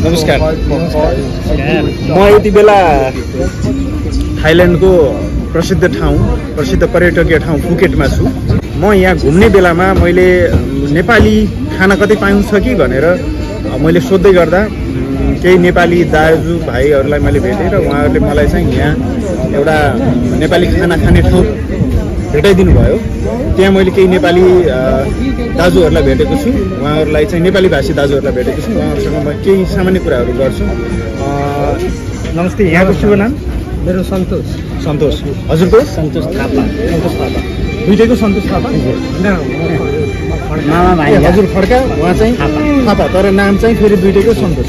नमस्कार। म यति बेला थाइल्यान्डको प्रसिद्ध पर्यटकीय ठाउँ फुकेटमा छु। म यहाँ घुम्ने बेलामा मैले नेपाली खाना कतै पाइन्छ कि भनेर मैले सोध्दै गर्दा केही नेपाली दाजुभाइहरूलाई मैले भेटेँ र उहाँहरूले मलाई चाहिँ यहाँ एउटा नेपाली खाना खाने ठाउँ भेटाइदिनु भयो। त्यहाँ मैले केही नेपाली दाजुहरूलाई भेटेको छु, उहाँहरूलाई चाहिँ नेपाली भाषी दाजुहरूलाई भेटेको छु। उहाँहरूसँग म केही सामान्य कुराहरू गर्छु। नमस्ते, यहाँको शुभ नाम? मेरो सन्तोष। सन्तोष। हजुरको? सन्तोष थापा। सन्तोष थापा। दुईटैको सन्तोष थापा? मामा भाइ हजुर खड्का, उहाँ चाहिँ थापा, तर नाम चाहिँ फेरि दुईटैको सन्तोष।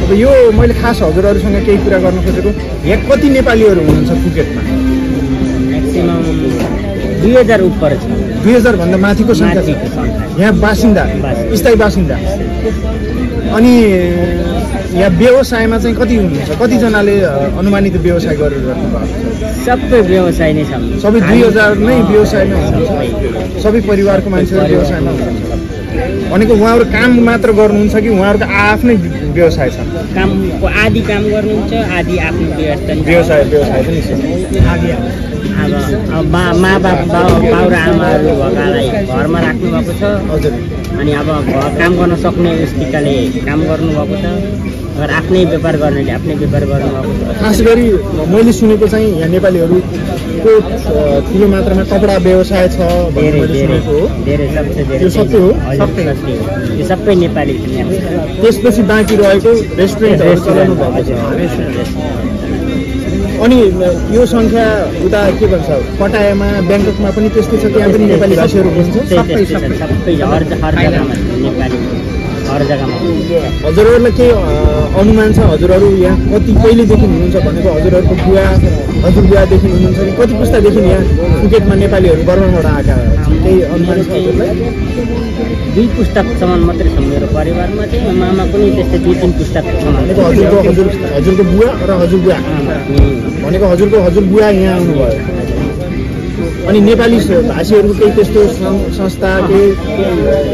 अब यो मैले खास हजुरहरूसँग केही कुरा गर्न खोजेको, यहाँ कति नेपालीहरू हुनुहुन्छ फुकेटमा? म्याक्सिमम 2000 उपर छ। 2000 भन्दा माथिको सङ्ख्या छ यहाँ बासिन्दा, स्थायी बासिन्दा। अनि यहाँ व्यवसायमा चाहिँ कति हुनुहुन्छ? कतिजनाले अनुमानित व्यवसाय गरेर गर्नुभएको? सबै व्यवसाय नै छ। सबै 2000 नै व्यवसायमा हुनुहुन्छ? सबै परिवारको मान्छेहरू व्यवसायमा हुनुहुन्छ भनेको उहाँहरू काम मात्र गर्नुहुन्छ कि उहाँहरूको आफ्नै व्यवसाय छ? कामको आदि काम गर्नुहुन्छ, आदि आफ्नो व्यवसाय पनि छ। अब बाउ र आमाहरू भएकालाई घरमा राख्नुभएको छ। हजुर। अनि अब काम गर्न सक्ने व्यक्तिले काम गर्नुभएको छ। अगर आफ्नै व्यापार गर्नेले आफ्नै व्यापार गर्नुभएको छ। खास गरी मैले सुनेको चाहिँ यहाँ नेपालीहरूको ठुलो मात्रामा कपडा व्यवसाय छ। धेरै त्यो सत्य हो? यो सबै नेपाली छ। त्यसपछि बाँकी रहेको रेस्टुरेन्टहरू चलाउनु भएको छ। अनि यो सङ्ख्या उता के भन्छ पटायामा, ब्याङ्ककमा पनि त्यस्तै छ? त्यहाँ पनि नेपाली भाषीहरू हुनुहुन्छ? सबै हर जग्गामा नेपाली, हर जग्गामा। हजुरहरूलाई के अनुमान छ? हजुरहरू यहाँ कति कहिलेदेखि हुनुहुन्छ भनेको? हजुरहरूको हजुरबुवादेखि हुनुहुन्छ कि कति पुस्तादेखि यहाँ फुकेटमा नेपालीहरू बर्माबाट आएका? केही अनुमान छ हजुरलाई? 2 पुस्तासम्म मात्रै छ मेरो परिवारमा चाहिँ। मामा पनि त्यस्तै 2-3 पुस्तासम्म। हजुरको बुवा र हजुरबुवा भनेको हजुरबुवा यहाँ आउनुभयो। अनि नेपाली भाषीहरूको केही त्यस्तो संस्था केही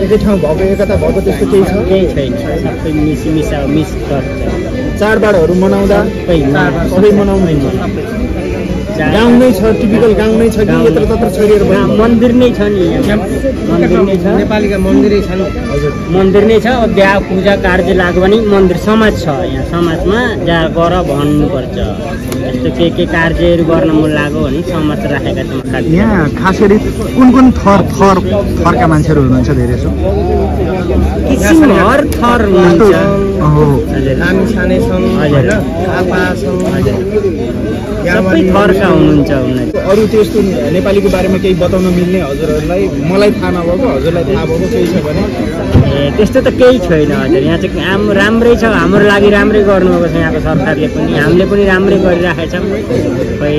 एकै ठाउँ भएको, एकता भएको त्यस्तो केही छ? केही छैन, सबै मिस गर्छ। चाडबाडहरू मनाउँदा सबै मनाउँदैन? गाउँ नै छ, टिपिकल गाउँ नै छ कि यत्रतत्र छरिएर? मन्दिर नै छ नि, मन्दिर नै छ, नेपालीका मन्दिरै छन्। हजुर, मन्दिर नै छ। बिहा पूजा कार्य लाग्यो भने मन्दिर समाज छ। यहाँ समाजमा जा गर भन्नुपर्छ। यस्तो के कार्यहरू गर्न मन लाग्यो भने समाज राखेका छौँ। यहाँ खास गरी कुन थरका मान्छेहरू हुनुहुन्छ? धेरै छ, किसिम हर थर हुनुहुन्छ। हामी सानै छौँ, सबै थरका हुनुहुन्छ। अरू त्यस्तो नेपालीको बारेमा केही बताउन मिल्ने हजुरहरूलाई? मलाई थाहा नभएको, हजुरलाई थाहा भएको केही छ भने? त्यस्तो त केही छैन हजुर। यहाँ चाहिँ राम्रै छ, हाम्रो लागि राम्रै गर्नुभएको छ यहाँको सरकारले पनि। हामीले पनि राम्रै गरिराखेका छौँ। खै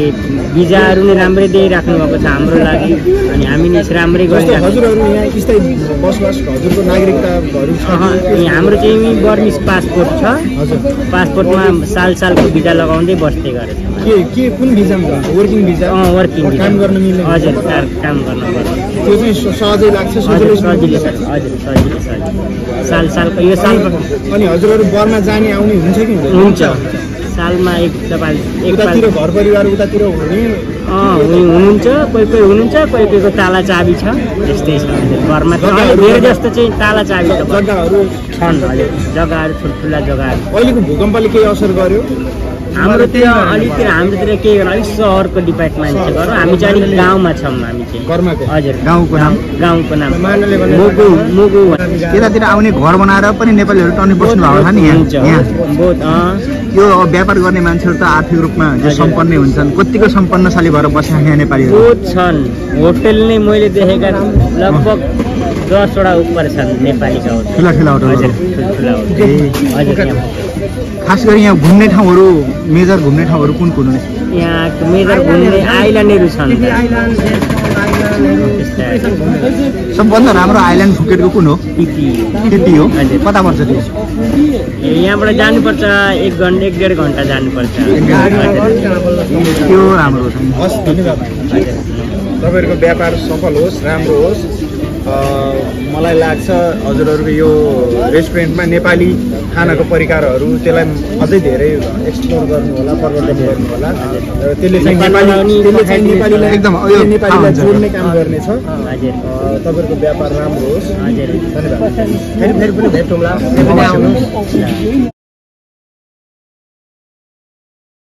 भिजाहरू नै राम्रै दिइराख्नु भएको छ हाम्रो लागि। अनि हामी नै राम्रै गरिरहेको छौँ। हजुरहरू यहाँ स्थायी बसोबास, हजुरको नागरिकताहरू छ? हाम्रो चाहिँ बर्मिस पासपोर्ट छ। हजुर, पासपोर्टमा सालको भिजा लगाउँदै बस्दै गरेछ। के कुन भिजामा? Working visa? वर्किङ काम गर्न मिल्ने? हजुर, काम गर्न पर्छ। त्यो चाहिँ सहजै लाग्छ? सजिलो छ। हजुर, सजिलो छ। सालको यो साल। अनि हजुरहरू बर्मा जाने आउने हुन्छ कि हुन्छ? सालमा एकपल्ट घर परिवार उतातिर हुनुहुन्छ। कोही हुनुहुन्छ, कोहीको ताला चाबी छ। त्यस्तै छ घरमा। धेरै जस्तो चाहिँ ताला चाबी जग्गाहरू छन्। हजुर, जग्गाहरू ठुल्ठुला जग्गाहरू। अहिलेको भूकम्पले केही असर गर्यो? हाम्रोतिर हाम्रोतिर के गर्नु, अलिक सहरको डिपार्टमेन्ट चाहिँ गर्नु। हामी चाहिँ अलिक गाउँमा छौँ। हामी चाहिँ घरमाको? हजुर, गाउँको नाम मुगु। यतातिर आउने घर बनाएर पनि नेपालीहरू टर्नी बस्नु भएको छ नि यहाँ? बहुत। यो व्यापार गर्ने मान्छेहरू त आर्थिक रूपमा सम्पन्नै हुन्छन्। कतिको सम्पन्नशाली भएर बसेका यहाँ नेपालीहरू? बहुत छन्। होटल नै मैले देखेका लगभग 10वटा उपर छन् नेपालीका होटल। ठुला होटल? हजुर, ठुला होटल। खास गरी यहाँ घुम्ने ठाउँहरू, मेजर घुम्ने ठाउँहरू कुन हो? यहाँ मेजर घुम्ने आइल्यान्डहरू छन्। सबभन्दा राम्रो आइल्यान्ड फुकेटको कुन हो? टिपी हो। कता पर्छ त्यो? यहाँबाट जानुपर्छ 1-1.5 घन्टा जानुपर्छ। त्यो राम्रो छ। हस्, धन्यवाद। तपाईँहरूको व्यापार सफल होस्, राम्रो होस्। मलाई लाग्छ हजुरहरूको यो रेस्टुरेन्टमा नेपाली खानाको परिकारहरू त्यसलाई अझै धेरै एक्सप्लोर गर्नु होला, प्रवर्धन गर्नु होला र त्यसले चाहिँ नेपालीलाई एकदम नेपालीलाई जोड्ने काम गर्नेछ। तपाईँहरूको व्यापार राम्रो होस्। धन्यवाद। फेरि पनि भेटौँला।